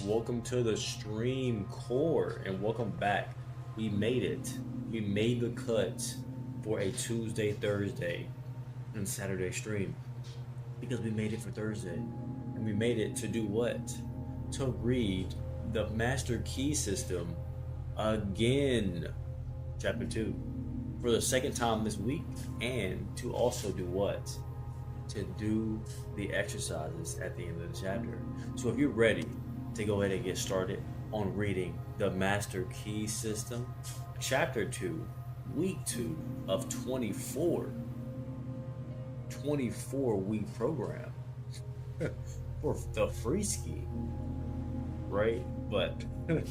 Welcome to the stream core and welcome back. We made it. We made the cut for a Tuesday, Thursday, and Saturday stream because we made it for Thursday. And we made it to do what? To read the Master Key System again, chapter 2, for the second time this week, and to also do what? To do the exercises at the end of the chapter. So if you're ready to go ahead and get started on reading the Master Key System, chapter 2, week 2 of 24 week program for the free ski, right? But if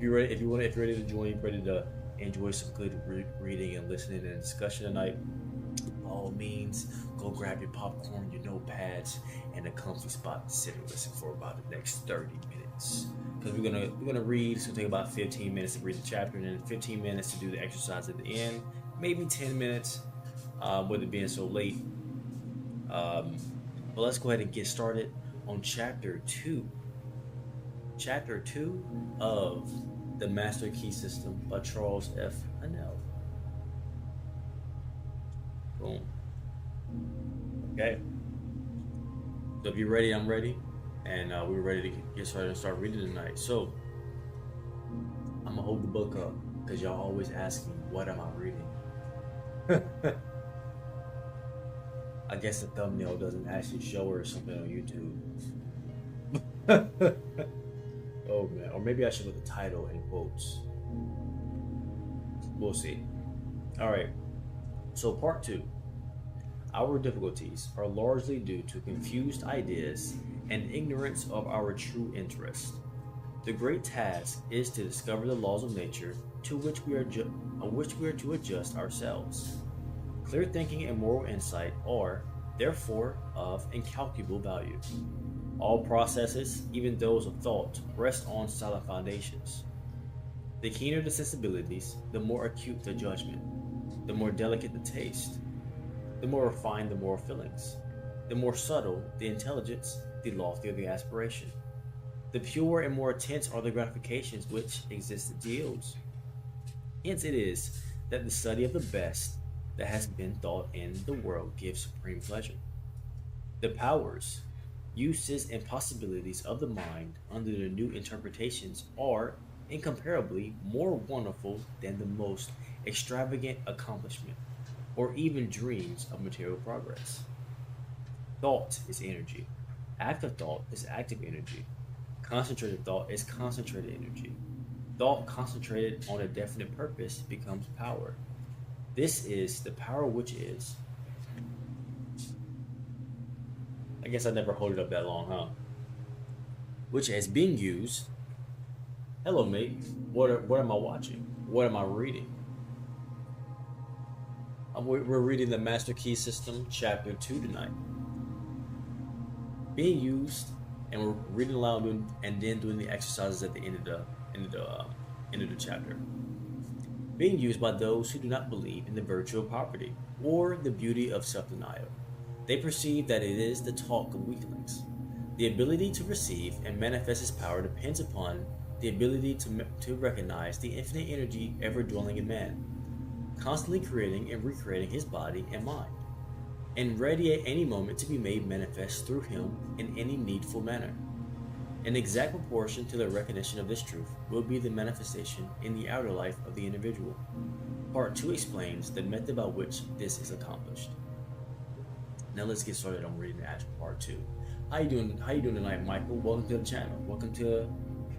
you're ready, if you're ready to join, you're ready to enjoy some good reading and listening and discussion tonight, by all means, go grab your popcorn, your notepads, and a comfy spot to sit and listen for about the next 30 minutes. Because we're gonna read. It's gonna take about 15 minutes to read the chapter, and then 15 minutes to do the exercise at the end. Maybe 10 minutes, with it being so late. But let's go ahead and get started on chapter 2. Chapter 2 of the Master Key System by Charles F. Haanel. Boom. Okay. So if you're ready, I'm ready. And we're ready to get started and start reading tonight. So I'm gonna hold the book up because y'all always asking, what am I reading? I guess the thumbnail doesn't actually show her something on YouTube. Oh man, or maybe I should put the title in quotes. We'll see. All right. So part 2. Our difficulties are largely due to confused ideas and ignorance of our true interest. The great task is to discover the laws of nature to which we are to adjust ourselves. Clear thinking and moral insight are, therefore, of incalculable value. All processes, even those of thought, rest on solid foundations. The keener the sensibilities, the more acute the judgment, the more delicate the taste, the more refined the moral feelings, the more subtle the intelligence, the loftier the aspiration. The pure and more intense are the gratifications which existence yields. Hence it is that the study of the best that has been thought in the world gives supreme pleasure. The powers, uses, and possibilities of the mind under the new interpretations are incomparably more wonderful than the most extravagant accomplishment, or even dreams of material progress. Thought is energy. Active thought is active energy. Concentrated thought is concentrated energy. Thought concentrated on a definite purpose becomes power. This is the power which is. I guess I never hold it up that long, huh? Which is being used. Hello, mate. What am I watching? What am I reading? We're reading the Master Key System, chapter 2 tonight. Being used, and we're reading aloud and then doing the exercises at the end of the chapter. Being used by those who do not believe in the virtue of poverty or the beauty of self-denial. They perceive that it is the talk of weaklings. The ability to receive and manifest his power depends upon the ability to recognize the infinite energy ever dwelling in man, constantly creating and recreating his body and mind, and ready at any moment to be made manifest through him in any needful manner. In exact proportion to the recognition of this truth will be the manifestation in the outer life of the individual. Part 2 explains the method by which this is accomplished. Now let's get started on reading the actual part 2. How you doing tonight, Michael? Welcome to the channel. Welcome to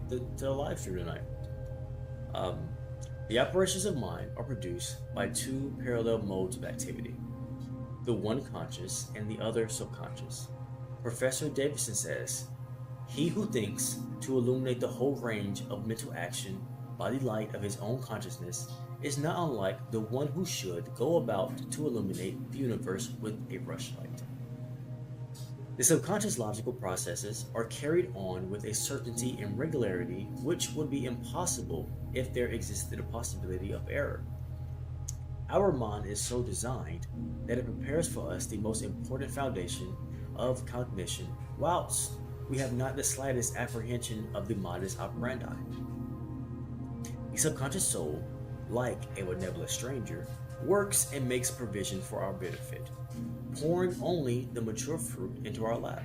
the live stream tonight. The operations of mind are produced by 2 parallel modes of activity, the one conscious and the other subconscious. Professor Davidson says, he who thinks to illuminate the whole range of mental action by the light of his own consciousness is not unlike the one who should go about to illuminate the universe with a rushlight. The subconscious logical processes are carried on with a certainty and regularity which would be impossible if there existed a possibility of error. Our mind is so designed that it prepares for us the most important foundation of cognition, whilst we have not the slightest apprehension of the modus operandi. The subconscious soul, like a benevolent stranger, works and makes provision for our benefit, pouring only the mature fruit into our lap.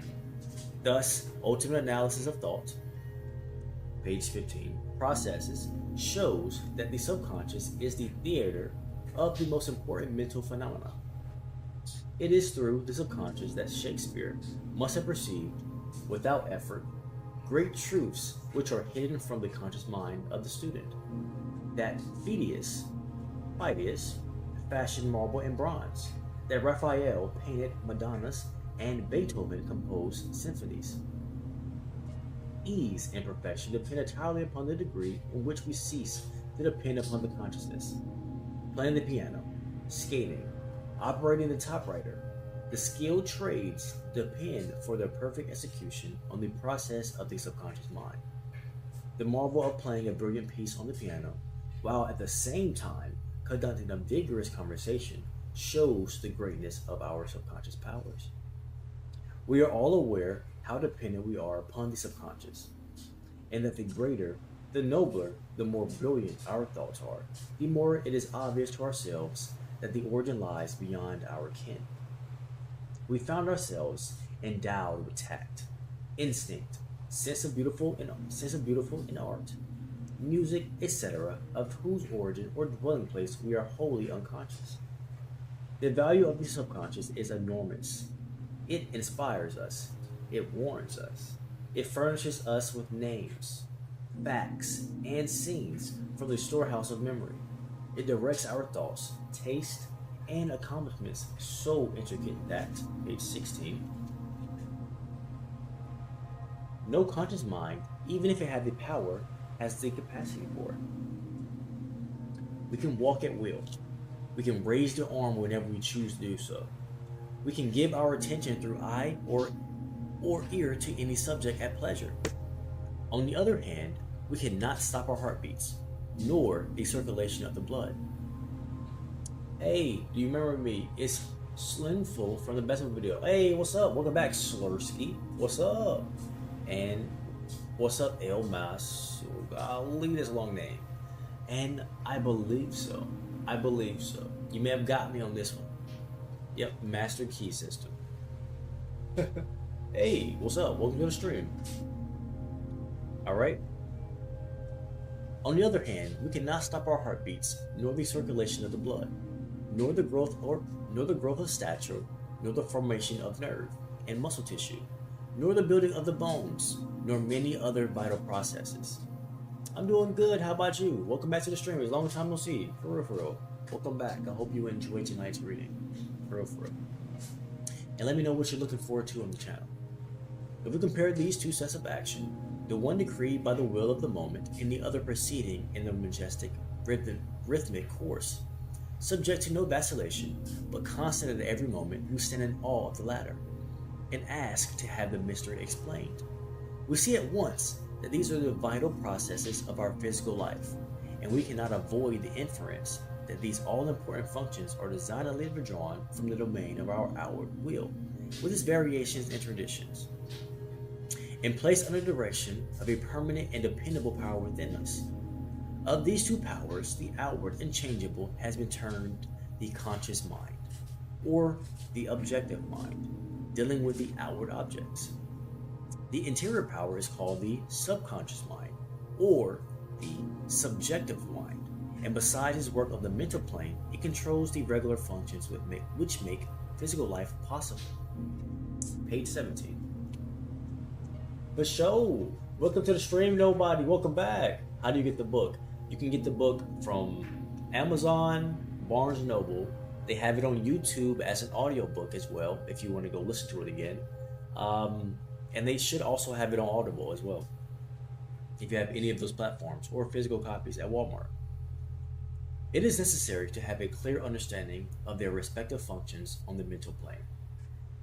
Thus, ultimate analysis of thought, page 15, processes shows that the subconscious is the theater of the most important mental phenomena. It is through the subconscious that Shakespeare must have perceived, without effort, great truths which are hidden from the conscious mind of the student. That Phidias fashioned marble and bronze, that Raphael painted Madonnas and Beethoven composed symphonies. Ease and perfection depend entirely upon the degree in which we cease to depend upon the consciousness. Playing the piano, skating, operating the typewriter, the skilled trades depend for their perfect execution on the process of the subconscious mind. The marvel of playing a brilliant piece on the piano, while at the same time conducting a vigorous conversation, shows the greatness of our subconscious powers. We are all aware how dependent we are upon the subconscious, and that the greater, the nobler, the more brilliant our thoughts are, the more it is obvious to ourselves that the origin lies beyond our ken. We found ourselves endowed with tact, instinct, sense of beautiful in art, music, etc., of whose origin or dwelling place we are wholly unconscious. The value of the subconscious is enormous. It inspires us. It warns us. It furnishes us with names, facts, and scenes from the storehouse of memory. It directs our thoughts, taste, and accomplishments so intricate that, page 16, no conscious mind, even if it had the power, has the capacity for it. We can walk at will. We can raise the arm whenever we choose to do so. We can give our attention through eye or ear to any subject at pleasure. On the other hand, we cannot stop our heartbeats, nor the circulation of the blood. Hey, do you remember me? It's Slimful from the Best of Video. Hey, what's up? Welcome back, Slursky. What's up? And what's up, El Mas? I'll leave this long name. And I believe so. You may have got me on this one. Yep, Master Key System. Hey, what's up? Welcome to the stream. Alright? On the other hand, we cannot stop our heartbeats, nor the circulation of the blood, nor the growth of stature, nor the formation of nerve and muscle tissue, nor the building of the bones, nor many other vital processes. I'm doing good. How about you? Welcome back to the stream. It's a long time no see. For real. Welcome back. I hope you enjoyed tonight's reading. For real. And let me know what you're looking forward to on the channel. If we compare these two sets of action, the one decreed by the will of the moment and the other proceeding in the majestic rhythmic course, subject to no vacillation, but constant at every moment, we stand in awe of the latter, and ask to have the mystery explained. We see at once that these are the vital processes of our physical life, and we cannot avoid the inference that these all-important functions are designedly withdrawn from the domain of our outward will, with its variations and traditions, and placed under the direction of a permanent and dependable power within us. Of these two powers, the outward and changeable has been termed the conscious mind, or the objective mind, dealing with the outward objects. The interior power is called the subconscious mind, or the subjective mind, and besides its work of the mental plane, it controls the regular functions which make physical life possible. Page 17. The show. Welcome to the stream, nobody. Welcome back. How do you get the book? You can get the book from Amazon, Barnes & Noble. They have it on YouTube as an audiobook as well, if you want to go listen to it again. And they should also have it on Audible as well, if you have any of those platforms, or physical copies at Walmart. It is necessary to have a clear understanding of their respective functions on the mental plane,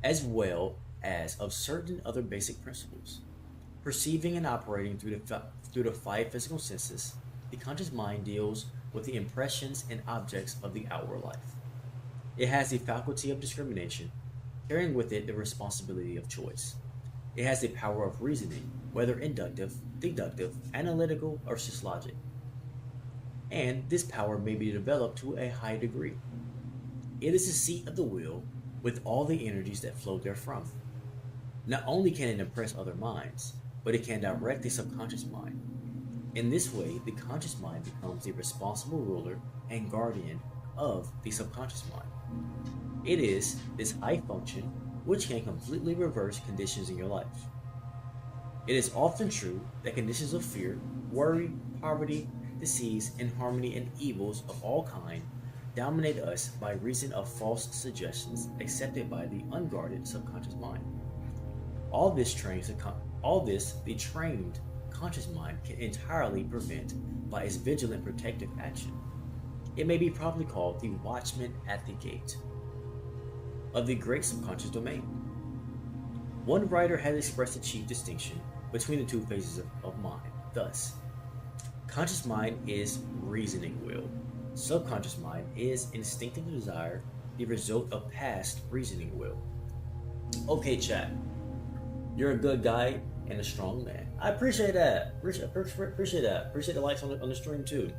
as well as of certain other basic principles. Perceiving and operating through the five physical senses, the conscious mind deals with the impressions and objects of the outward life. It has the faculty of discrimination, carrying with it the responsibility of choice. It has the power of reasoning, whether inductive, deductive, analytical, or sociologic. And this power may be developed to a high degree. It is the seat of the will with all the energies that flow therefrom. Not only can it impress other minds, but it can direct the subconscious mind. In this way, the conscious mind becomes the responsible ruler and guardian of the subconscious mind. It is this high function which can completely reverse conditions in your life. It is often true that conditions of fear, worry, poverty, disease, inharmony, and evils of all kinds dominate us by reason of false suggestions accepted by the unguarded subconscious mind. All this the trained conscious mind can entirely prevent by its vigilant protective action. It may be properly called the watchman at the gate of the great subconscious domain. One writer has expressed a chief distinction between the two phases of mind. Thus, conscious mind is reasoning will. Subconscious mind is instinctive desire, the result of past reasoning will. Okay, chat. You're a good guy and a strong man. I appreciate that. Appreciate that. Appreciate the likes on the stream too.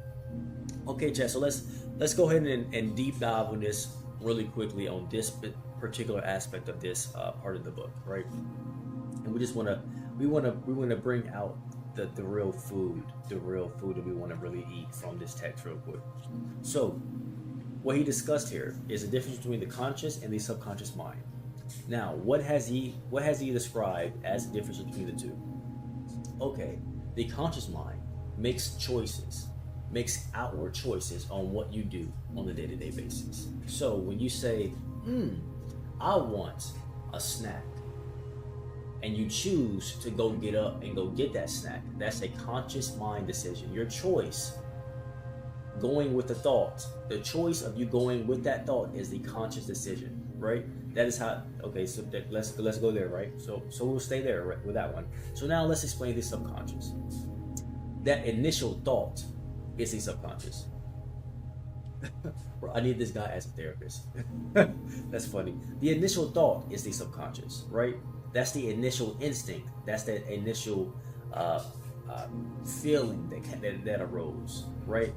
Okay, chat. So let's go ahead and deep dive on this really quickly on this particular aspect of this part of the book, right? And we want to bring out the real food that we want to really eat from this text real quick. So what he discussed here is the difference between the conscious and the subconscious mind. Now, what has he described as the difference between the two? Okay, the conscious mind makes outward choices on what you do on a day-to-day basis. So when you say, I want a snack, and you choose to go get up and go get that snack, that's a conscious mind decision. Your choice, going with the thought, the choice of you going with that thought is the conscious decision, right? That is how. Okay, so let's go there, right? So we'll stay there, right, with that one. So now let's explain the subconscious. That initial thought is the subconscious. Bro, I need this guy as a therapist. That's funny. The initial thought is the subconscious, right? That's the initial instinct. That's that initial feeling that arose, right?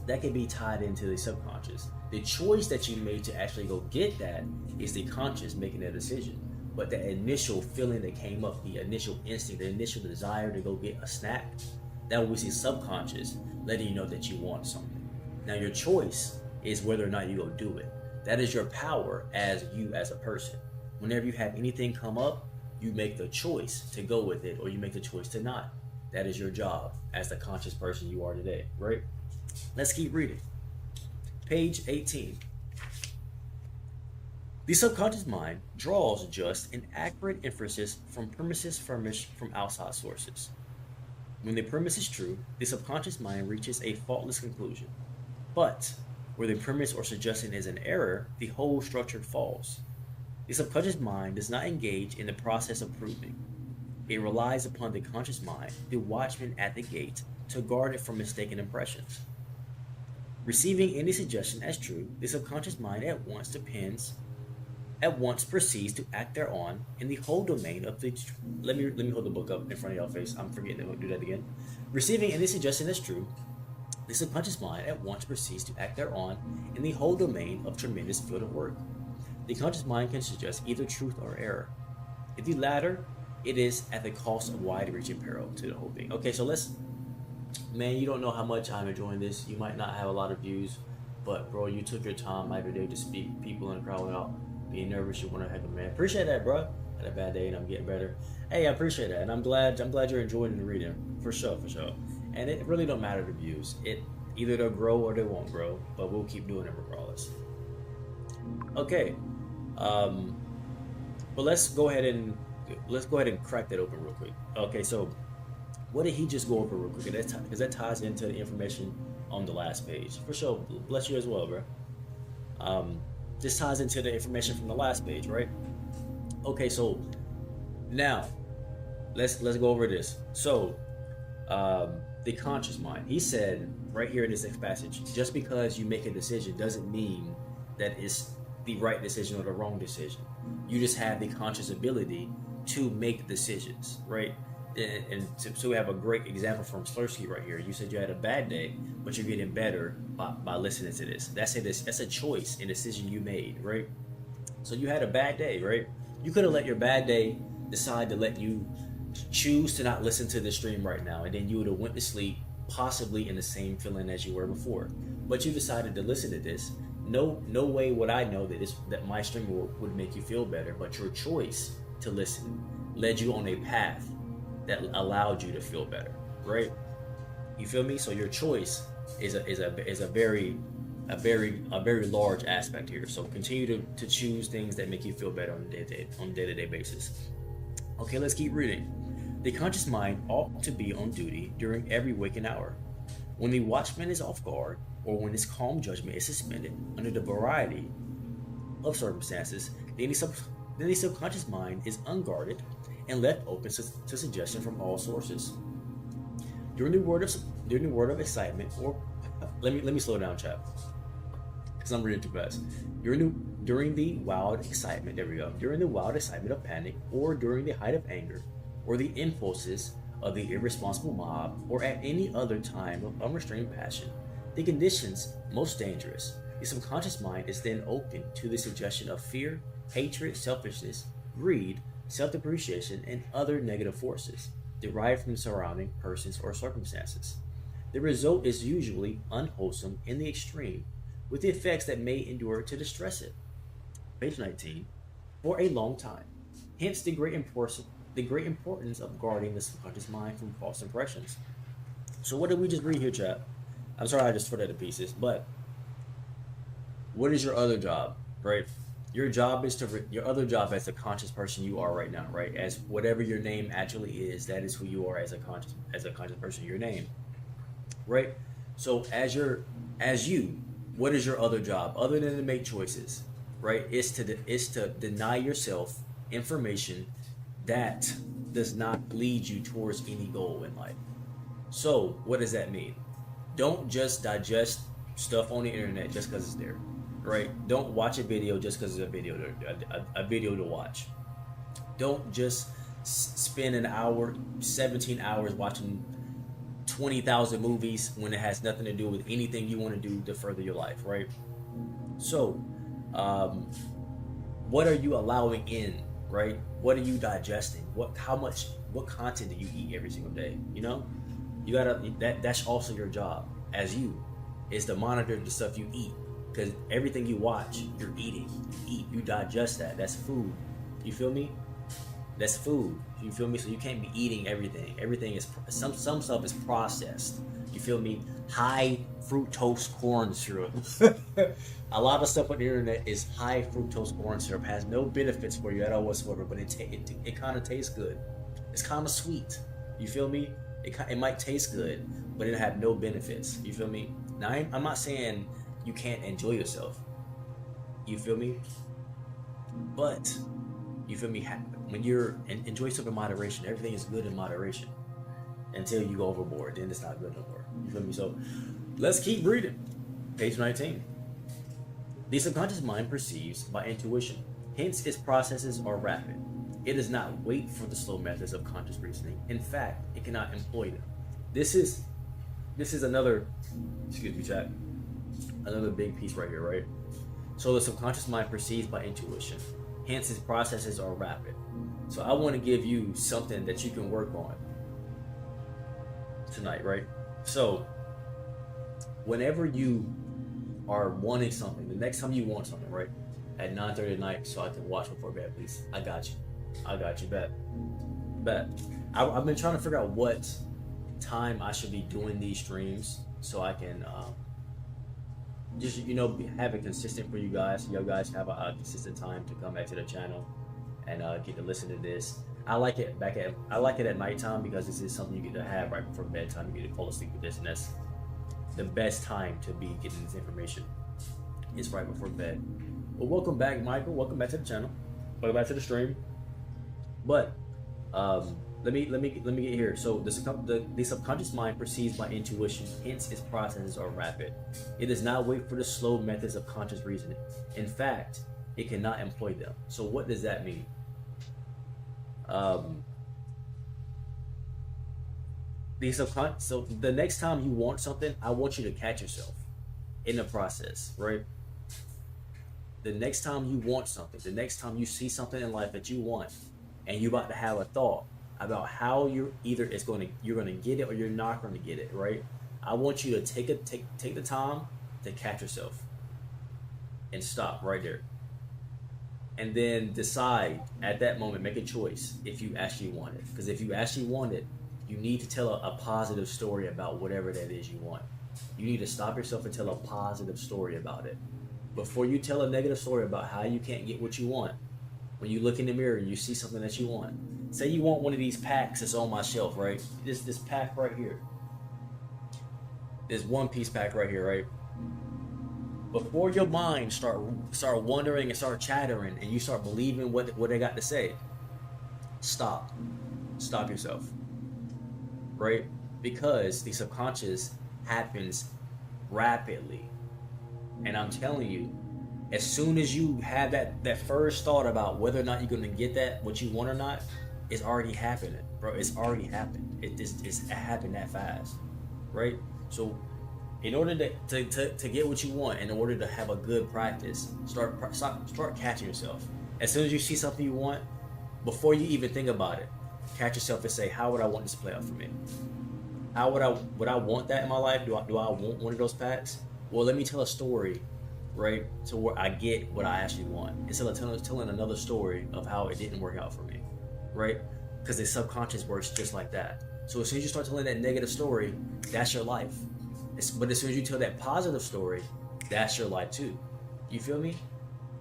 That can be tied into the subconscious. The choice that you made to actually go get that is the conscious making that decision. But the initial feeling that came up, the initial instinct, the initial desire to go get a snack, that was the subconscious letting you know that you want something. Now your choice is whether or not you go do it. That is your power as you as a person. Whenever you have anything come up, you make the choice to go with it or you make the choice to not. That is your job as the conscious person you are today, right? Let's keep reading. Page 18. The subconscious mind draws just and accurate inferences from premises furnished from outside sources. When the premise is true, the subconscious mind reaches a faultless conclusion. But where the premise or suggestion is an error, the whole structure falls. The subconscious mind does not engage in the process of proving. It relies upon the conscious mind, the watchman at the gate, to guard it from mistaken impressions. Receiving any suggestion as true, the subconscious mind at once proceeds to act thereon in the whole domain of the. Let me hold the book up in front of y'all face. I'm forgetting to do that again. Receiving any suggestion as true, the subconscious mind at once proceeds to act thereon in the whole domain of tremendous field of work. The conscious mind can suggest either truth or error. If the latter, it is at the cost of wide-reaching peril to the whole being. Okay, so man, you don't know how much I'm enjoying this. You might not have a lot of views, but bro, you took your time every day to speak people in the crowd without being nervous. You want to have a man. Appreciate that, bro. Had a bad day and I'm getting better. Hey, I appreciate that, and I'm glad you're enjoying the reading for sure. And it really don't matter the views. It either they'll grow or they won't grow, but we'll keep doing it regardless. Okay, but let's go ahead and crack that open real quick. Okay, so what did he just go over real quick? Because that ties into the information on the last page. For sure. Bless you as well, bro. This ties into the information from the last page, right? Okay, so now let's go over this. So the conscious mind. He said right here in this next passage, just because you make a decision doesn't mean that it's the right decision or the wrong decision. You just have the conscious ability to make decisions, right? So we have a great example from Slursky right here. You said you had a bad day, but you're getting better by listening to this. That's a choice and decision you made, right? So you had a bad day, right? You could have let your bad day decide to let you choose to not listen to the stream right now, and then you would have went to sleep possibly in the same feeling as you were before. But you decided to listen to this. No way would I know that my stream would make you feel better, but your choice to listen led you on a path that allowed you to feel better, right? You feel me? So your choice is a very large aspect here. So continue to choose things that make you feel better on a day-to-day basis. Okay, let's keep reading. The conscious mind ought to be on duty during every waking hour. When the watchman is off guard, or when his calm judgment is suspended under the variety of circumstances, then the subconscious mind is unguarded and left open to suggestion from all sources. During the word of excitement, or let me slow down, chap, because I'm reading too fast. During the wild excitement, there we go. During the wild excitement of panic, or during the height of anger, or the impulses of the irresponsible mob, or at any other time of unrestrained passion, the conditions most dangerous, the subconscious mind is then open to the suggestion of fear, hatred, selfishness, greed, self-depreciation, and other negative forces derived from surrounding persons or circumstances. The result is usually unwholesome in the extreme, with the effects that may endure to distress it. Page 19. For a long time. Hence the great importance of guarding the subconscious mind from false impressions. So what did we just read here, chap? I'm sorry I just tore that to pieces, but what is your other job, right? Your other job as the conscious person you are right now, right? As whatever your name actually is, that is who you are as a conscious person, your name, right? So as you, what is your other job other than to make choices, right? It's to deny yourself information that does not lead you towards any goal in life. So what does that mean? Don't just digest stuff on the internet just because it's there, right? Don't watch a video just because it's a video to watch. Don't just spend an hour, 17 hours watching 20,000 movies when it has nothing to do with anything you want to do to further your life, right? So, what are you allowing in, right? What are you digesting? What content do you eat every single day? You know, you gotta, that's also your job as you, is to monitor the stuff you eat, because everything you watch, you're eating. You digest that. That's food. You feel me? That's food. You feel me? So you can't be eating everything. Everything is some stuff is processed. You feel me? High fructose corn syrup. A lot of stuff on the internet is high fructose corn syrup. Has no benefits for you at all whatsoever, but it kind of tastes good. It's kind of sweet. You feel me? It might taste good, but it have no benefits. You feel me? Now I'm not saying you can't enjoy yourself. You feel me? But you feel me? When you're enjoy stuff in moderation, everything is good in moderation. Until you go overboard, then it's not good no more. You feel me? So let's keep reading. Page 19. The subconscious mind perceives by intuition. Hence, its processes are rapid. It does not wait for the slow methods of conscious reasoning. In fact, it cannot employ them. This is another, excuse me, chat. Another big piece right here, right? So the subconscious mind perceives by intuition. Hence, its processes are rapid. So I want to give you something that you can work on tonight, right? So whenever you are wanting something, the next time you want something, right? At 9:30 at night, so I can watch before bed, please. I got you, bet. I've been trying to figure out what time I should be doing these streams so I can just, have it consistent for you guys. You guys have a consistent time to come back to the channel and get to listen to this. I like it at nighttime because this is something you get to have right before bedtime. You get to fall asleep with this, and that's the best time to be getting this information. It's right before bed. Well, welcome back, Michael. Welcome back to the channel. Welcome back to the stream. But let me get here. So the subconscious mind perceives by intuition. Hence, its processes are rapid. It does not wait for the slow methods of conscious reasoning. In fact, it cannot employ them. So what does that mean? Um, so the next time you want something, I want you to catch yourself in the process, right? The next time you want something, the next time you see something in life that you want, and you're about to have a thought about how you're gonna get it or you're not gonna get it, right? I want you to take the time to catch yourself and stop right there, and then decide at that moment, make a choice if you actually want it. Because if you actually want it, you need to tell a positive story about whatever that is you want. You need to stop yourself and tell a positive story about it before you tell a negative story about how you can't get what you want. When you look in the mirror and you see something that you want, say you want one of these packs that's on my shelf, right? This pack right here, this One Piece pack right here, right? Before your mind start wondering and start chattering and you start believing what they got to say, stop yourself, right? Because the subconscious happens rapidly, and I'm telling you, as soon as you have that first thought about whether or not you're going to get that what you want or not, it's already happening, bro. It's already happened. It's happened that fast, right? So in order to get what you want, in order to have a good practice, start catching yourself. As soon as you see something you want, before you even think about it, catch yourself and say, how would I want this to play out for me? How would I want that in my life? Do I want one of those packs? Well, let me tell a story, right, to where I get what I actually want, instead of telling another story of how it didn't work out for me, right? Because the subconscious works just like that. So as soon as you start telling that negative story, that's your life. But as soon as you tell that positive story, that's your life too. You feel me?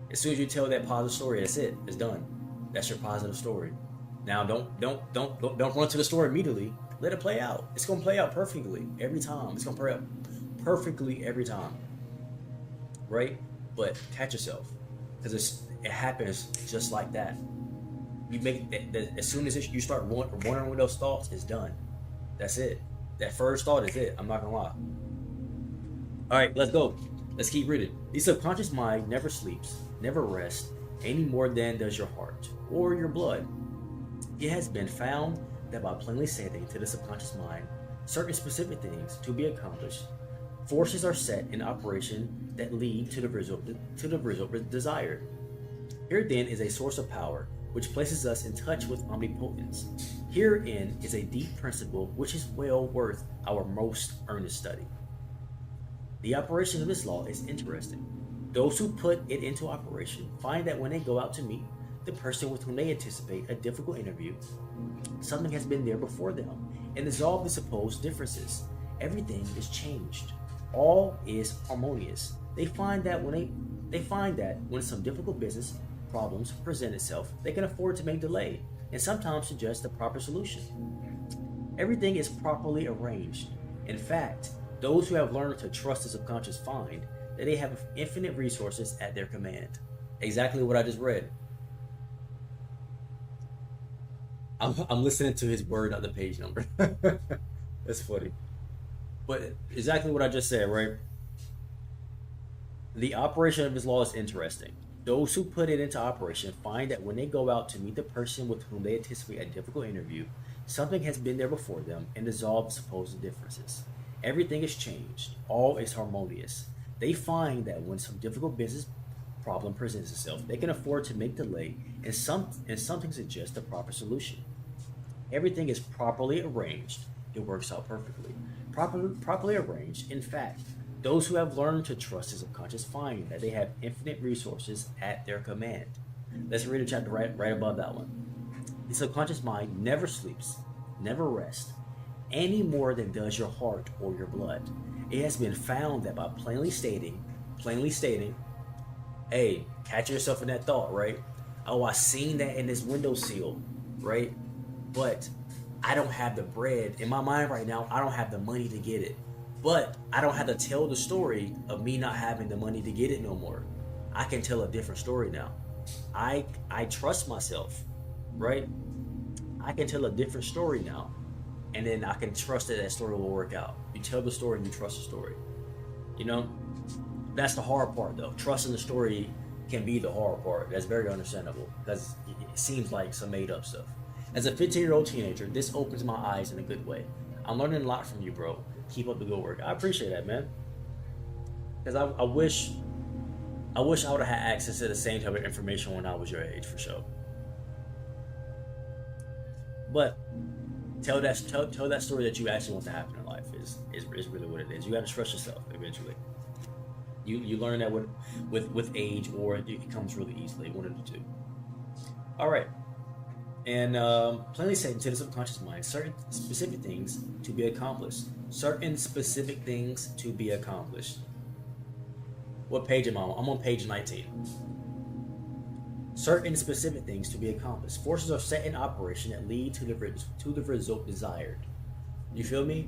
As soon as you tell that positive story, that's it. It's done. That's your positive story. Now don't run to the story immediately. Let it play out. It's gonna play out perfectly every time. It's gonna play out perfectly every time, right? But catch yourself, because it happens just like that. You make that as soon as you start wondering with those thoughts, it's done. That's it. That first thought is it. I'm not gonna lie. All right, let's go. Let's keep reading. The subconscious mind never sleeps, never rests, any more than does your heart or your blood. It has been found that by plainly stating to the subconscious mind certain specific things to be accomplished, forces are set in operation that lead to the result desired. Here then is a source of power which places us in touch with omnipotence. Herein is a deep principle which is well worth our most earnest study. The operation of this law is interesting. Those who put it into operation find that when they go out to meet the person with whom they anticipate a difficult interview, something has been there before them and dissolved the supposed differences. Everything is changed. All is harmonious. They find that when some difficult business problems present itself, they can afford to make delay and sometimes suggest the proper solution. Everything is properly arranged. In fact, those who have learned to trust the subconscious find that they have infinite resources at their command. Exactly what I just read. I'm listening to his word, not the page number. That's funny. But exactly what I just said, right? The operation of his law is interesting. Those who put it into operation find that when they go out to meet the person with whom they anticipate a difficult interview, something has been there before them and dissolved supposed differences. Everything is changed. All is harmonious. They find that when some difficult business problem presents itself, they can afford to make delay and something suggests the proper solution. Everything is properly arranged. It works out perfectly. Properly arranged. In fact, those who have learned to trust the subconscious find that they have infinite resources at their command. Let's read a chapter right above that one. The subconscious mind never sleeps, never rests, any more than does your heart or your blood. It has been found that by plainly stating, hey, catch yourself in that thought, right? Oh, I seen that in this windowsill, right? But I don't have the bread. In my mind right now, I don't have the money to get it. But I don't have to tell the story of me not having the money to get it no more. I can tell a different story now. I trust myself, right? I can tell a different story now. And then I can trust that story will work out. You tell the story and you trust the story. You know? That's the hard part though. Trusting the story can be the hard part. That's very understandable because it seems like some made up stuff. As a 15-year-old teenager, this opens my eyes in a good way. I'm learning a lot from you, bro. Keep up the good work. I appreciate that, man. Because I wish I would have had access to the same type of information when I was your age, for sure. But tell that story that you actually want to happen in life is really what it is. You got to trust yourself eventually. You learn that with age, or it comes really easily. One of the two. All right. And plainly stated to the subconscious mind, certain specific things to be accomplished. Certain specific things to be accomplished. What page am I on? I'm on page 19. Certain specific things to be accomplished. Forces are set in operation that lead to the result desired. You feel me?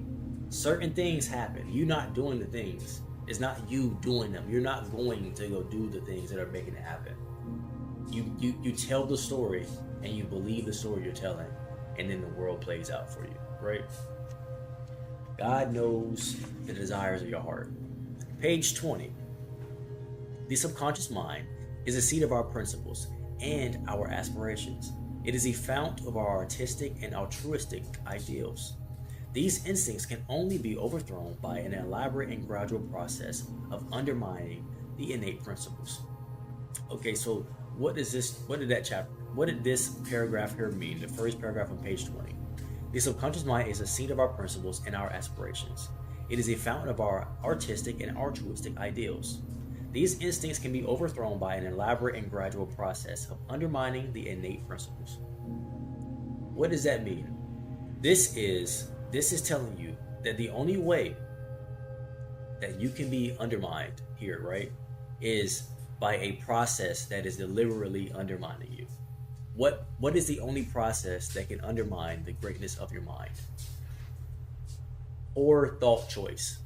Certain things happen. You not doing the things. It's not you doing them. You're not going to go do the things that are making it happen. You tell the story and you believe the story you're telling, and then the world plays out for you, right? God knows the desires of your heart. Page 20. The subconscious mind is the seat of our principles and our aspirations. It is the fount of our artistic and altruistic ideals. These instincts can only be overthrown by an elaborate and gradual process of undermining the innate principles. Okay, so what did this paragraph here mean? The first paragraph on page 20. The subconscious mind is the seat of our principles and our aspirations. It is a fountain of our artistic and altruistic ideals. These instincts can be overthrown by an elaborate and gradual process of undermining the innate principles. What does that mean? This is telling you that the only way that you can be undermined here, right, is by a process that is deliberately undermining you. What is the only process that can undermine the greatness of your mind? Poor thought choice.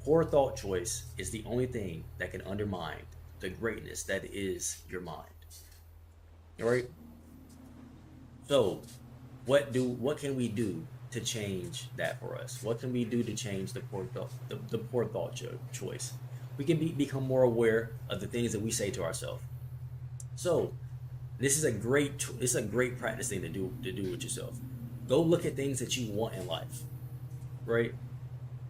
Poor thought choice is the only thing that can undermine the greatness that is your mind. All right? So, what can we do to change that for us? What can we do to change the poor thought choice? We can become more aware of the things that we say to ourselves. So, this is a great practice thing to do with yourself. Go look at things that you want in life, right?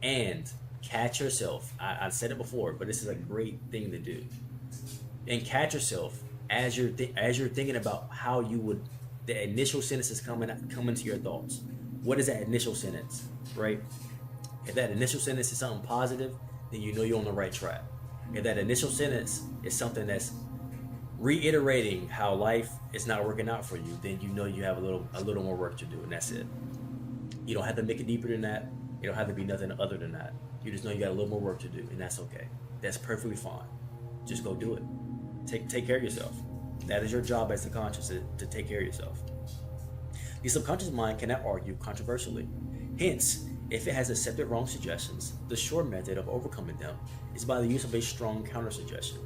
And catch yourself. I said it before, but this is a great thing to do. And catch yourself as you're thinking about how you would. The initial sentence is coming to your thoughts. What is that initial sentence, right? If that initial sentence is something positive, then you know you're on the right track. If that initial sentence is something that's reiterating how life is not working out for you, then you know you have a little more work to do, and that's it. You don't have to make it deeper than that. It don't have to be nothing other than that. You just know you got a little more work to do, and that's okay. That's perfectly fine. Just go do it. Take care of yourself. That is your job as the conscious, to take care of yourself. The subconscious mind cannot argue controversially. Hence, if it has accepted wrong suggestions, the sure method of overcoming them is by the use of a strong counter-suggestion,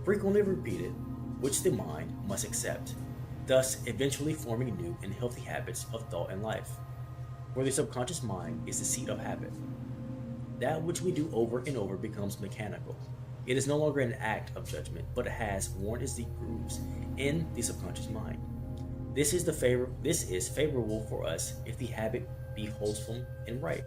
frequently repeated, which the mind must accept, thus eventually forming new and healthy habits of thought and life. For the subconscious mind is the seat of habit. That which we do over and over becomes mechanical. It is no longer an act of judgment, but it has worn its deep grooves in the subconscious mind. This is favorable for us if the habit be wholesome and right.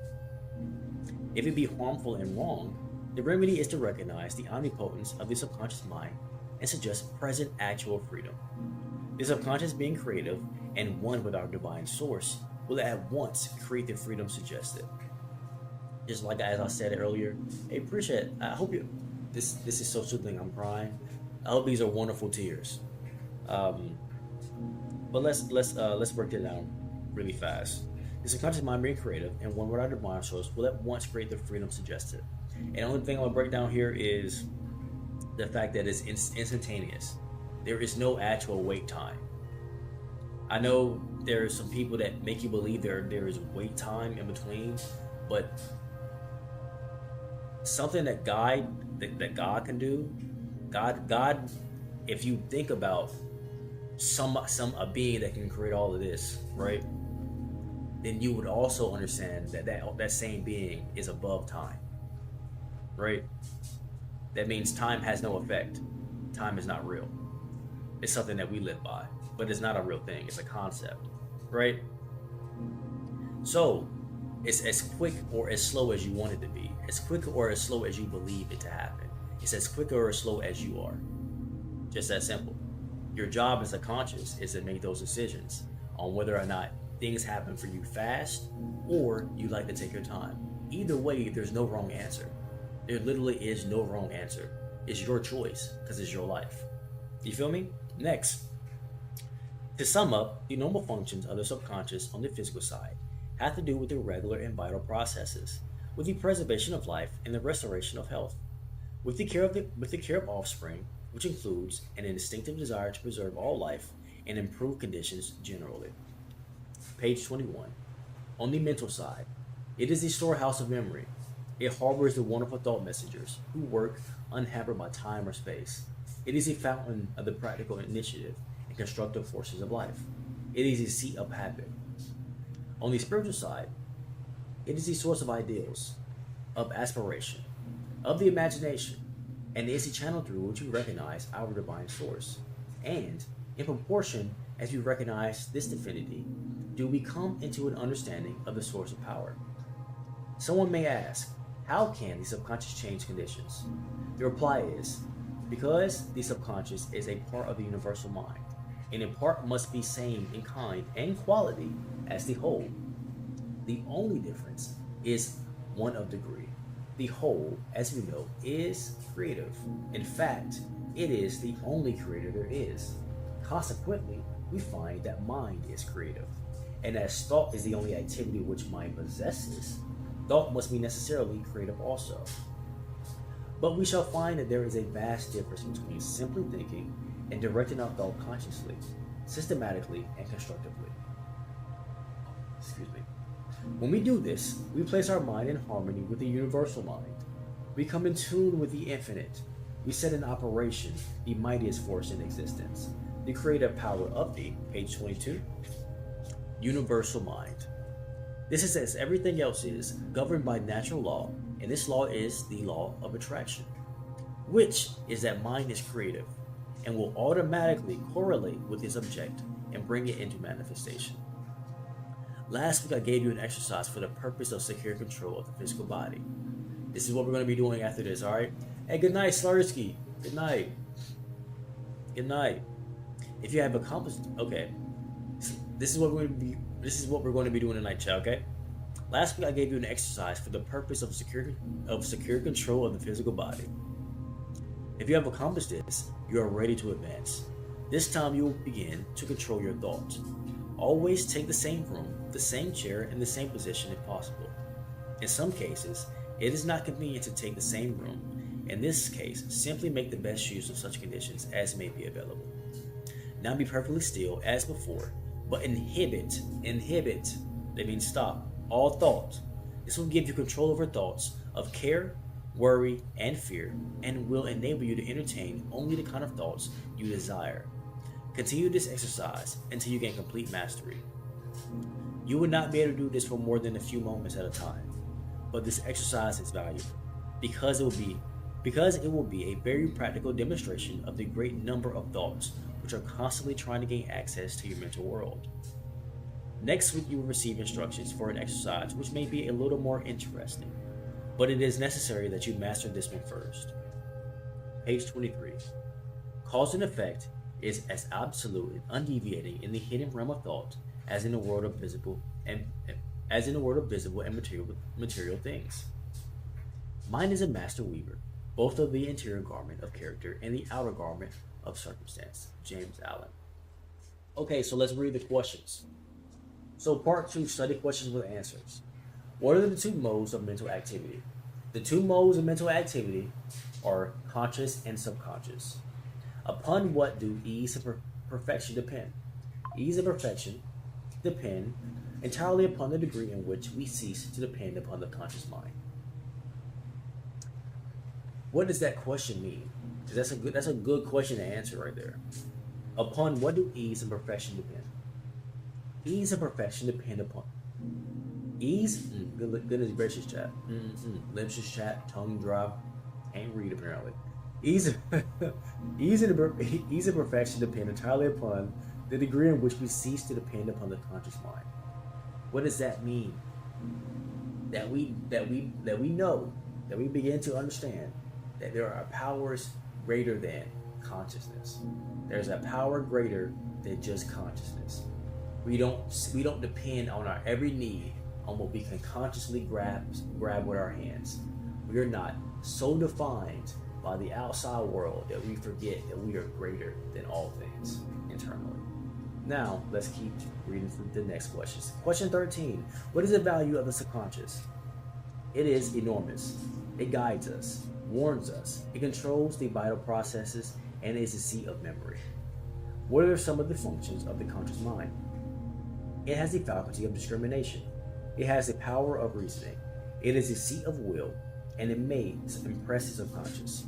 If it be harmful and wrong, the remedy is to recognize the omnipotence of the subconscious mind and suggest present actual freedom. The subconscious, being creative and one with our divine source, will at once create the freedom suggested. Just like as I said earlier, I appreciate it. I hope you. This is so soothing. I'm crying. I hope these are wonderful tears. But let's break it down really fast. The subconscious mind, being creative and one with our divine source, will at once create the freedom suggested. And the only thing I'm gonna break down here is the fact that it's instantaneous. There is no actual wait time. I know there are some people that make you believe there is wait time in between, but something that God can do, God, if you think about a being that can create all of this, right? Then you would also understand that same being is above time, right? That means time has no effect. Time is not real. It's something that we live by, but it's not a real thing. It's a concept. right? So it's as quick or as slow as you want it to be, as quick or as slow as you believe it to happen. It's as quick or as slow as you are. Just that simple. Your job as a conscious is to make those decisions on whether or not things happen for you fast or you like to take your time. Either way, there's no wrong answer. There literally is no wrong answer. It's your choice because it's your life. You feel me? Next, to sum up, the normal functions of the subconscious on the physical side have to do with the regular and vital processes, with the preservation of life and the restoration of health, with the care of offspring, which includes an instinctive desire to preserve all life and improve conditions generally. Page 21. On the mental side, it is the storehouse of memory. It harbors the wonderful thought messengers who work unhampered by time or space. It is a fountain of the practical initiative and constructive forces of life. It is a seat of habit. On the spiritual side, it is the source of ideals, of aspiration, of the imagination, and is the channel through which we recognize our divine source. And, in proportion as we recognize this divinity, do we come into an understanding of the source of power. Someone may ask, how can the subconscious change conditions? The reply is, because the subconscious is a part of the universal mind, and in part must be same in kind and quality as the whole. The only difference is one of degree. The whole, as we know, is creative. In fact, it is the only creator there is. Consequently, we find that mind is creative. And as thought is the only activity which mind possesses, thought must be necessarily creative also. But we shall find that there is a vast difference between simply thinking and directing our thought consciously, systematically, and constructively. Excuse me. When we do this, we place our mind in harmony with the universal mind. We come in tune with the infinite. We set in operation the mightiest force in existence, the creative power of the, page 22, universal mind. This is, as everything else is, governed by natural law, and this law is the law of attraction, which is that mind is creative and will automatically correlate with its object and bring it into manifestation. Last week I gave you an exercise for the purpose of secure control of the physical body. This is what we're going to be doing after this, alright? Hey, good night, Slarsky. Good night. Good night. If you have accomplished, okay. This is what we're going to be doing tonight, chat, okay? Last week I gave you an exercise for the purpose of secure control of the physical body. If you have accomplished this, you are ready to advance. This time you will begin to control your thoughts. Always take the same room, the same chair, and the same position if possible. In some cases, it is not convenient to take the same room. In this case, simply make the best use of such conditions as may be available. Now be perfectly still as before, but inhibit, that means stop, all thought. This will give you control over thoughts of care, worry, and fear, and will enable you to entertain only the kind of thoughts you desire. Continue this exercise until you gain complete mastery. You will not be able to do this for more than a few moments at a time, but this exercise is valuable because it will be a very practical demonstration of the great number of thoughts which are constantly trying to gain access to your mental world. Next week you will receive instructions for an exercise which may be a little more interesting, but it is necessary that you master this one first. Page 23. Cause and effect is as absolute and undeviating in the hidden realm of thought as in the world of visible and material things. Mind is a master weaver, both of the interior garment of character and the outer garment of circumstance. James Allen. Okay, so let's read the questions. So part 2, study questions with answers. What are the two modes of mental activity? The two modes of mental activity are conscious and subconscious. Upon what do ease and perfection depend? Ease and perfection depend entirely upon the degree in which we cease to depend upon the conscious mind. What does that question mean? That's a good question to answer right there. Upon what do ease and perfection depend? Ease and perfection depend upon ease. Goodness gracious, chat. Lips just chat, tongue drop, can't read apparently. Ease and perfection depend entirely upon the degree in which we cease to depend upon the conscious mind. What does that mean? That we know, that we begin to understand that there are powers greater than consciousness. There's a power greater than just consciousness. We don't depend on our every need on what we can consciously grab with our hands. We are not so defined by the outside world that we forget that we are greater than all things internally. Now, let's keep reading through the next questions. Question 13. What is the value of the subconscious? It is enormous. It guides us, warns us, it controls the vital processes, and is the seat of memory. What are some of the functions of the conscious mind? It has the faculty of discrimination. It has the power of reasoning. It is the seat of will, and it may impress the subconscious.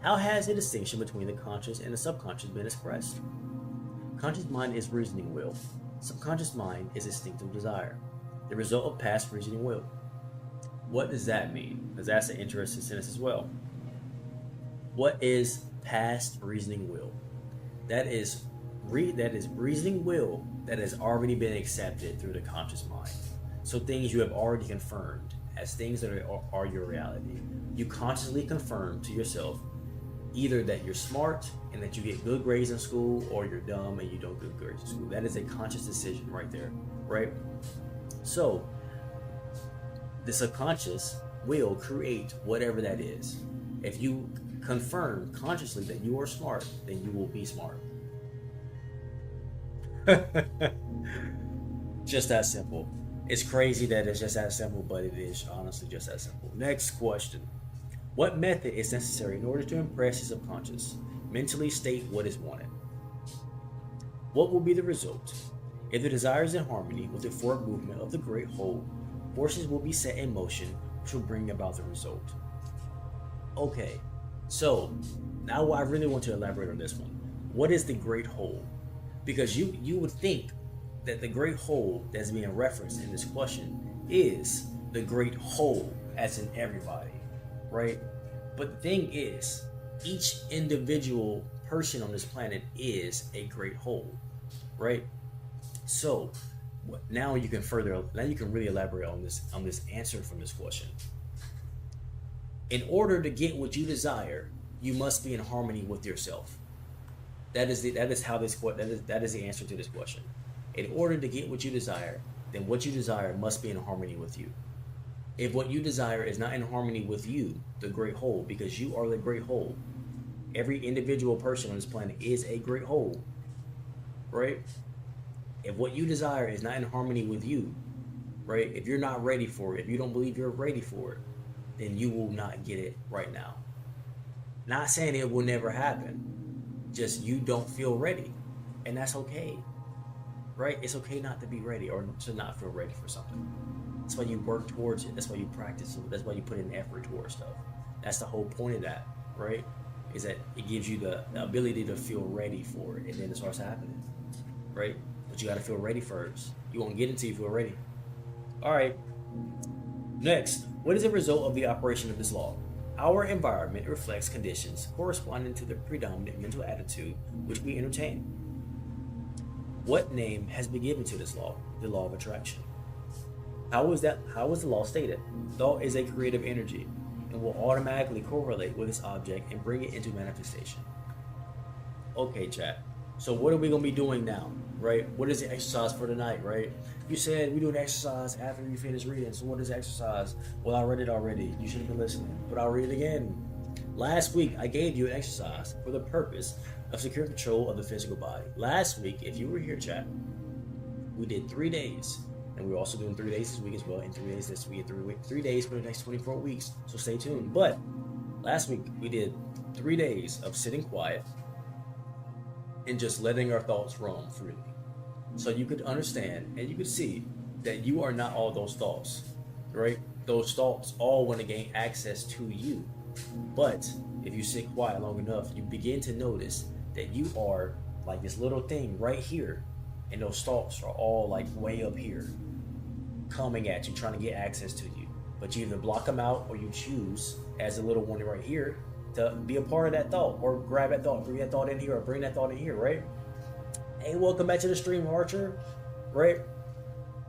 How has the distinction between the conscious and the subconscious been expressed? Conscious mind is reasoning will. Subconscious mind is instinctive desire, the result of past reasoning will. What does that mean? Because that's an interesting sentence as well. What is past reasoning will? That is reasoning will that has already been accepted through the conscious mind. So things you have already confirmed as things that are your reality. You consciously confirm to yourself either that you're smart and that you get good grades in school, or you're dumb and you don't get good grades in school. That is a conscious decision right there, right? So the subconscious will create whatever that is. If you confirm consciously that you are smart, then you will be smart. Just that simple. It's crazy that it's just that simple, but it is honestly just that simple. Next question. What method is necessary in order to impress the subconscious? Mentally state what is wanted. What will be the result? If the desire is in harmony with the forward movement of the great whole, forces will be set in motion which will bring about the result. Okay, so now I really want to elaborate on this one. What is the great whole? Because you would think that the great whole that's being referenced in this question is the great whole, as in everybody, right? But the thing is, each individual person on this planet is a great whole, right? So now you can really elaborate on this answer from this question. In order to get what you desire, you must be in harmony with yourself. That is the answer to this question. In order to get what you desire, then what you desire must be in harmony with you. If what you desire is not in harmony with you, the great whole, because you are the great whole, every individual person on this planet is a great whole, right? If what you desire is not in harmony with you, right? If you're not ready for it, if you don't believe you're ready for it, then you will not get it right now. Not saying it will never happen, just you don't feel ready, and that's okay, right? It's okay not to be ready or to not feel ready for something. That's why you work towards it. That's why you practice it. That's why you put in effort towards stuff. That's the whole point of that, right? Is that it gives you the ability to feel ready for it, and then it starts happening, right? But you got to feel ready first. You won't get it until you feel ready. All right. Next, what is the result of the operation of this law? Our environment reflects conditions corresponding to the predominant mental attitude which we entertain. What name has been given to this law? The law of attraction. How is the law stated? Thought is a creative energy and will automatically correlate with its object and bring it into manifestation. Okay, chat. So what are we going to be doing now, right? What is the exercise for tonight, right? You said we do an exercise after you finish reading. So what is the exercise? Well, I read it already. You should have been listening, but I'll read it again. Last week, I gave you an exercise for the purpose of secure control of the physical body. Last week, if you were here, chat, we did 3 days. And we're also doing 3 days this week as well, and 3 days this week, 3 days for the next 24 weeks. So stay tuned. But last week we did 3 days of sitting quiet and just letting our thoughts roam freely. So you could understand and you could see that you are not all those thoughts, right? Those thoughts all want to gain access to you. But if you sit quiet long enough, you begin to notice that you are like this little thing right here, and those thoughts are all like way up here, coming at you, trying to get access to you. But you either block them out or you choose, as a little one right here, to be a part of that thought, or grab that thought, bring that thought in here, or bring that thought in here, right? Hey, welcome back to the stream, Archer, right?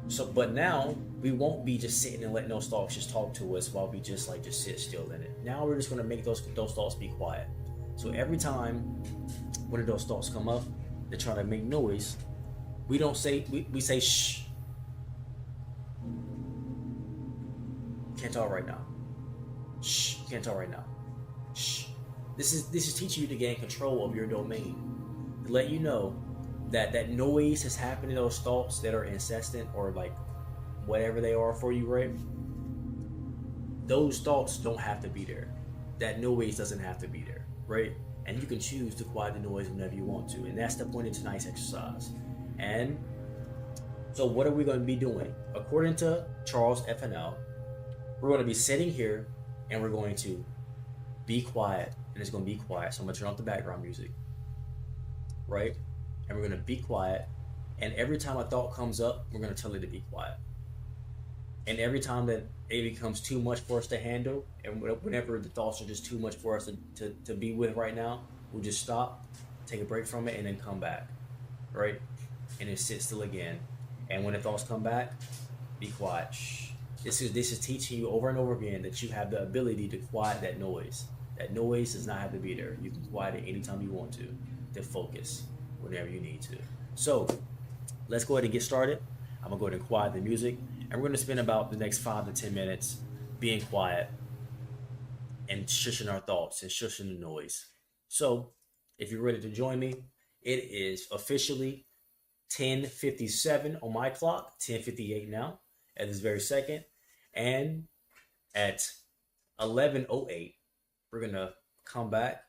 So, but now we won't be just sitting and letting those thoughts just talk to us while we just sit still in it. Now we're just gonna make those thoughts be quiet. So every time one of those thoughts come up, they try to make noise. We don't say we say shh. Can't talk right now. Shh. Can't talk right now. Shh. This is teaching you to gain control of your domain. To let you know that that noise is happening, those thoughts that are incessant or like whatever they are for you, right? Those thoughts don't have to be there. That noise doesn't have to be there, right? And you can choose to quiet the noise whenever you want to. And that's the point of tonight's exercise. And so what are we going to be doing? According to Charles FNL, we're going to be sitting here and we're going to be quiet. And it's going to be quiet. So I'm going to turn off the background music, right? And we're going to be quiet. And every time a thought comes up, we're going to tell it to be quiet. And every time that it becomes too much for us to handle, and whenever the thoughts are just too much for us to be with right now, we'll just stop, take a break from it, and then come back, right? And then sit still again. And when the thoughts come back, be quiet. Shh. This is teaching you over and over again that you have the ability to quiet that noise. That noise does not have to be there. You can quiet it anytime you want to focus whenever you need to. So let's go ahead and get started. I'm gonna go ahead and quiet the music, and we're gonna spend about the next 5 to 10 minutes being quiet and shushing our thoughts and shushing the noise. So if you're ready to join me, it is officially 10:57 on my clock, 10:58 now at this very second, and at 11:08 we're gonna come back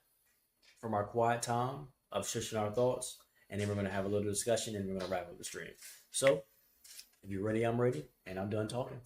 from our quiet time of shushing our thoughts, and then we're gonna have a little discussion, and we're gonna wrap up the stream. So if you're ready, I'm ready, and I'm done talking.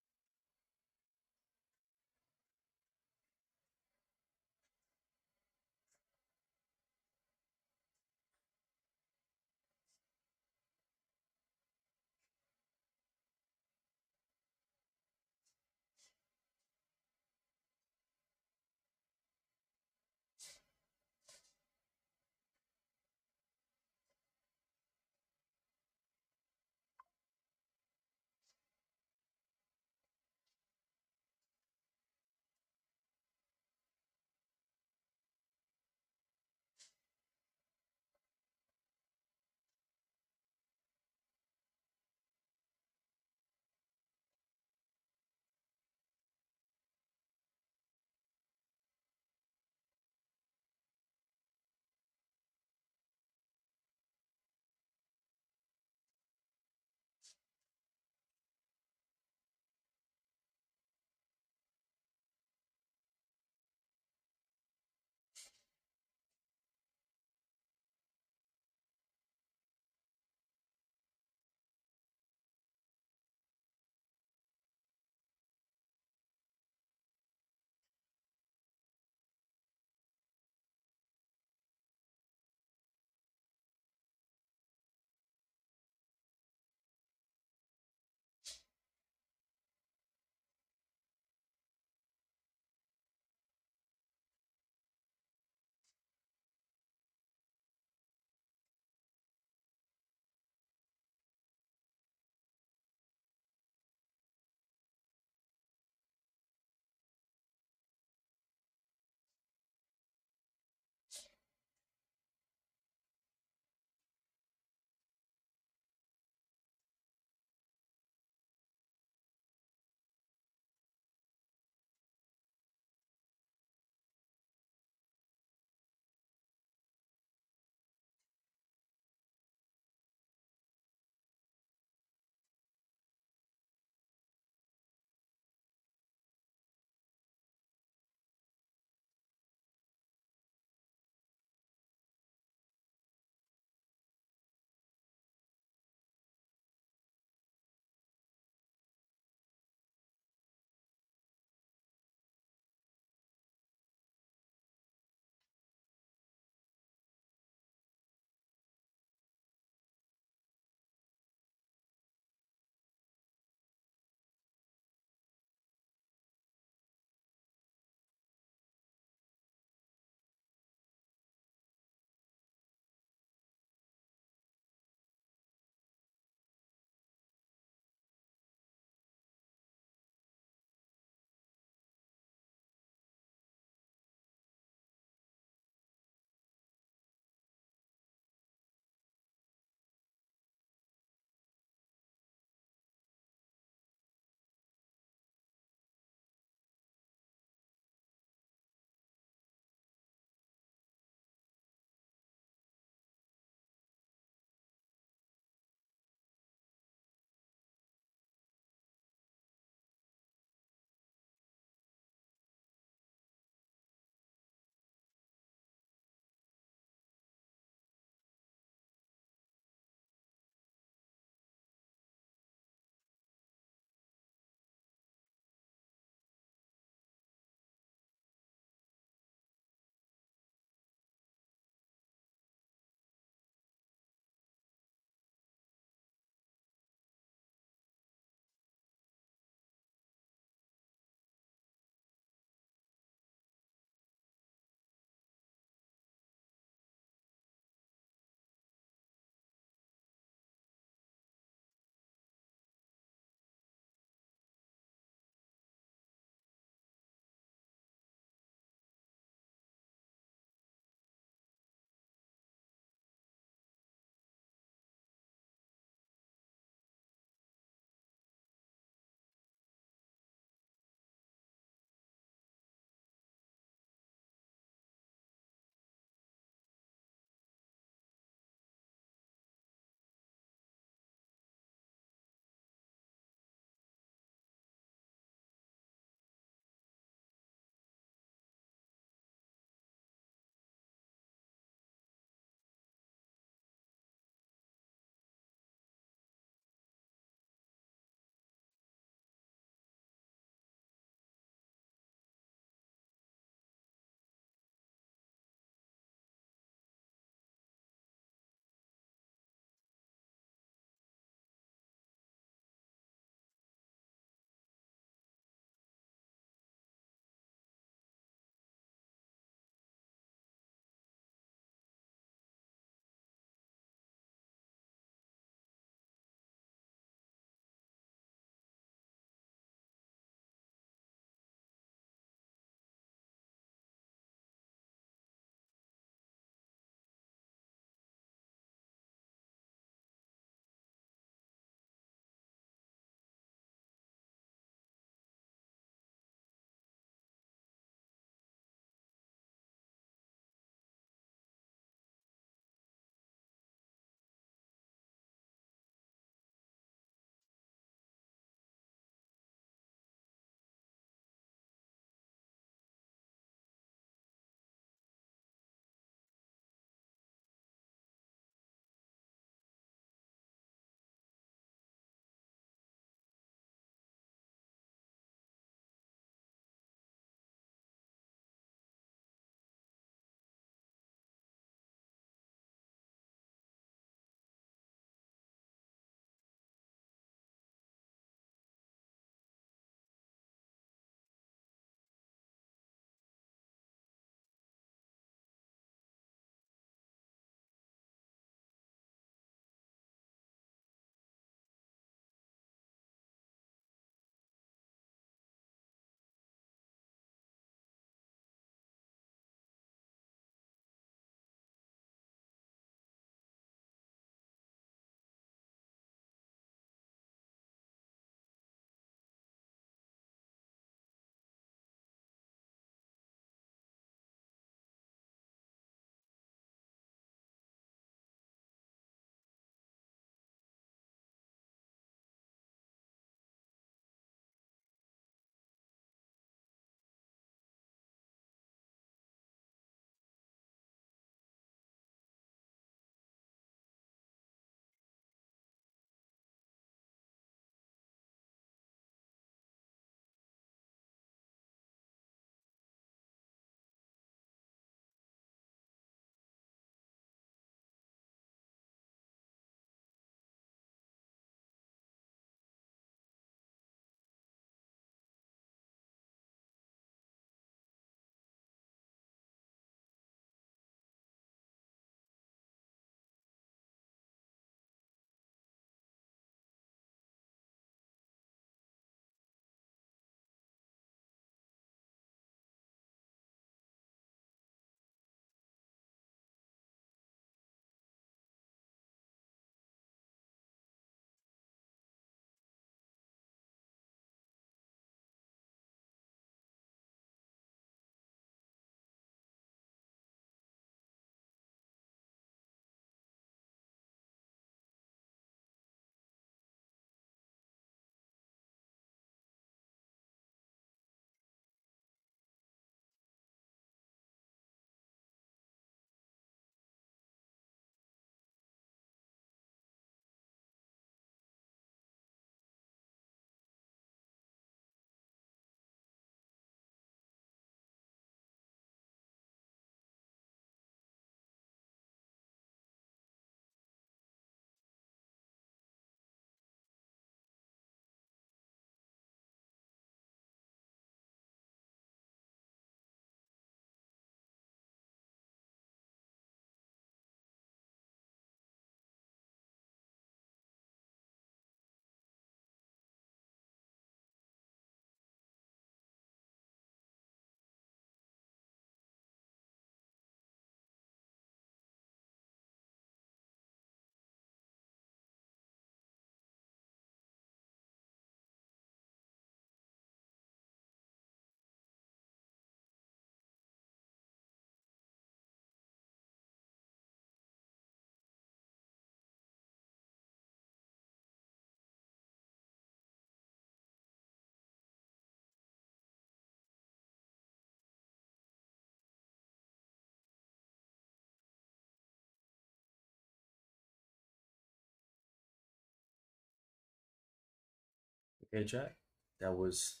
Okay, chat. That was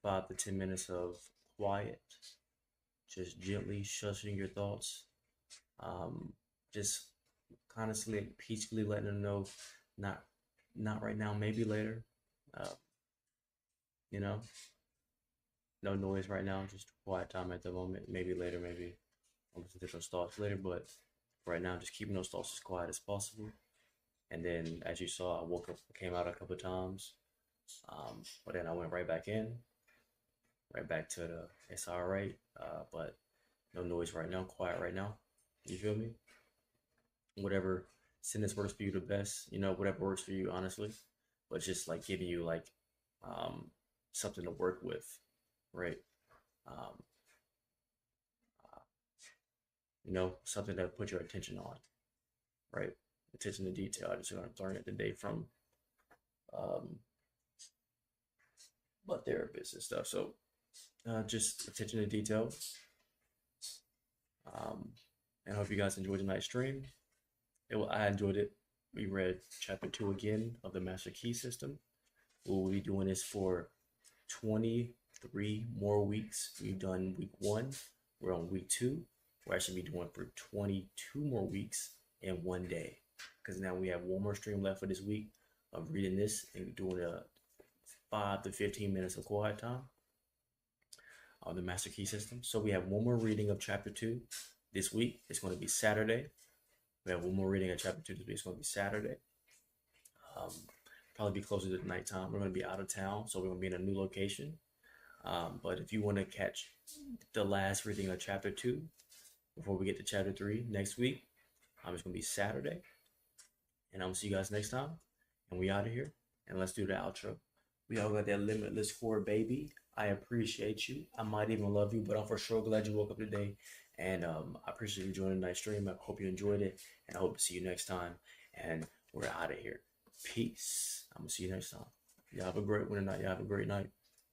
5 to 10 minutes of quiet, just gently shushing your thoughts. Um, just honestly, peacefully letting them know, not not right now, maybe later. Uh, you know, no noise right now, just quiet time at the moment. Maybe later, maybe I'll listen to those thoughts later, but right now, just keeping those thoughts as quiet as possible. And then, as you saw, I woke up, came out a couple of times, but then I went right back in, right back to the it's all right, but no noise right now, quiet right now. You feel me? Whatever sentence works for you the best, whatever works for you, honestly. But just like giving you like um, something to work with, right? Um, uh, something to put your attention on, right? Attention to detail. I just learned it today from um, my therapist and stuff. So just attention to detail. Um, and I hope you guys enjoyed tonight's stream. I enjoyed it. We read chapter 2 again of the Master Key System. We'll be doing this for 23 more weeks. We've done week 1. We're on week 2. We'll actually be doing for 22 more weeks in one day. Because now we have one more stream left for this week of reading this and doing a 5 to 15 minutes of quiet time on the Master Key System. So we have one more reading of chapter 2 this week. It's going to be Saturday. We have one more reading of chapter 2 this week. It's going to be Saturday. Probably be closer to nighttime. We're going to be out of town, so we're going to be in a new location. But if you want to catch the last reading of chapter 2 before we get to chapter 3 next week, it's going to be Saturday. And I'm going to see you guys next time. And we out of here. And let's do the outro. We all got that limitless core, baby. I appreciate you. I might even love you, but I'm for sure glad you woke up today. And I appreciate you joining tonight's stream. I hope you enjoyed it. And I hope to see you next time. And we're out of here. Peace. I'm going to see you next time. Y'all have a great one tonight. Y'all have a great night.